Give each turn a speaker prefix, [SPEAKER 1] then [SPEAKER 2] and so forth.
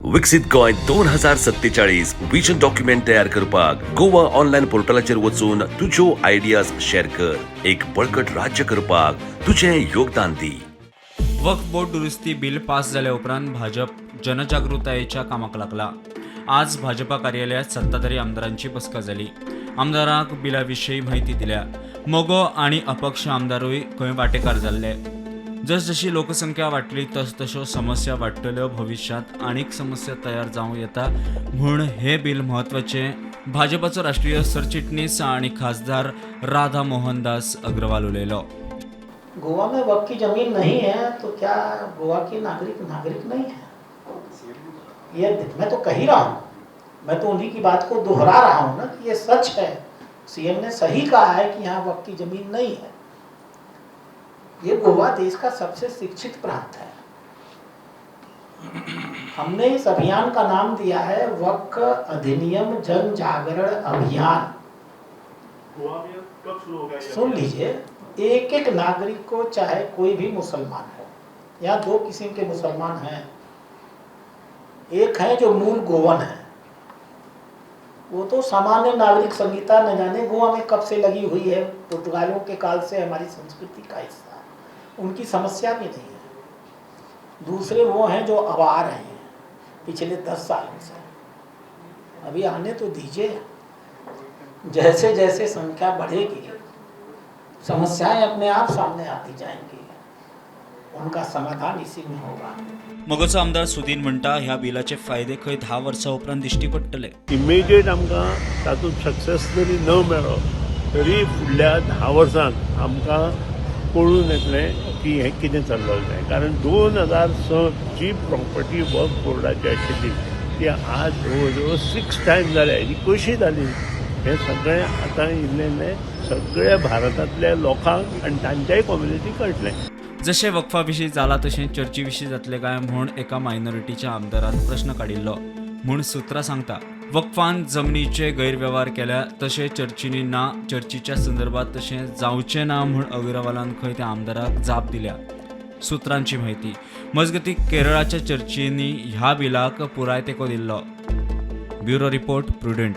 [SPEAKER 1] विकसित Goa 2047 vision document तयार करपाक गोवा ऑनलायन पोर्टलाचेर वचून तुज्यो आयडियाज शेअर कर। एक बळकट राज्य करपाक तुझें योगदान दी।
[SPEAKER 2] वक्फ बोर्ड दुरुस्ती बिल पास झाल्या उपरांत भाजप जनजागृतायेच्या कामाक लागला। आज भाजपा कार्यालयात सत्ताधारी आमदारांची बसका जाली। आमदारांक बिलाविशीं माहिती दिल्या। मोगो आणि अपक्ष आमदारूय खंय वांटेकार जाल्ले। जसजशी लोकसंख्या वाडटली तसतश्यो समस्या वाडटल्यो। भविष्यात अनेक समस्या तयार जावं येता म्हूण हे बिल म्हत्वाचे। भाजपाचो राष्ट्रीय सरचिटणीस आणि खासदार राधा मोहनदास अग्रवाल उलयलो।
[SPEAKER 3] गोवा में वक्फ की जमीन नहीं है तो क्या गोवा के नागरिक नहीं है? ये मैं तो कह ही रहा हूँ, मैं तो उन्हीं की बात को दोहरा रहा हूँ ना कि ये सच है। सीएम ने सही कहा है कि यहाँ वक्फ की जमीन नहीं है। ये गोवा देश का सबसे शिक्षित प्रांत है। हमने इस अभियान का नाम दिया है वक्फ अधिनियम जन जागरण अभियान।
[SPEAKER 4] गोवा में कब शुरू हो गया?
[SPEAKER 3] सुन लीजिए, एक एक नागरिक को, चाहे कोई भी मुसलमान हो, यहाँ दो किस्म के मुसलमान हैं। एक है जो मूल गोवन है, वो तो सामान्य नागरिक संहिता न जाने गोवा में कब से लगी हुई है, पुर्तगालियों के काल से हमारी संस्कृति का हिस्सा है, उनकी समस्या भी नहीं है। दूसरे वो हैं जो अब आ रहे हैं पिछले 10 सालों से, अभी आने तो दीजिए। जैसे जैसे संख्या बढ़ेगी समस्याएं अपने आप सामने आती जाएंगी, उनका समाधान इसी में होगा।
[SPEAKER 2] मोगोचो आमदार सुदीन म्हणटा ह्या बिलाचे फायदे खंय 10 वर्सां उपरांत दिश्टी पडटले।
[SPEAKER 4] इमिजिएट आमकां तातूंत सक्सेस जरी न मेळ्ळो तरी फुडल्या 10 वर्सांत आमकां कळून येतलें की हें कितें चल्लें तें। कारण 2006 जी प्रॉपर्टी वक्फ बोर्डाची आशिल्ली ती आज जवळ जवळ 6 टायम्स जाल्या। ही कशी जाली हे सगळें आतां इल्लें सगळ्या भारतांतल्या लोकांक आनी तांच्याय कम्युनिटीक कळटलें।
[SPEAKER 2] जशें वक्फा विशीं जाला तशें चर्ची विशीं जातलें काय म्हूण एका मायनॉरिटीच्या आमदारान प्रश्न काडिल्लो म्हूण सुत्रां सांगता। वक्फान जमनीचे गैरव्यवहार केल्या तशें चर्चींनी ना, चर्चीच्या संदर्भात तशें जावचें ना म्हूण अग्रवालान खंय त्या आमदाराक जाप दिल्या। सुत्रांची म्हायती मजगतीं केरळाच्या चर्चींनी ह्या बिलाक पुराय तेंको दिल्लो। Bureau report prudent.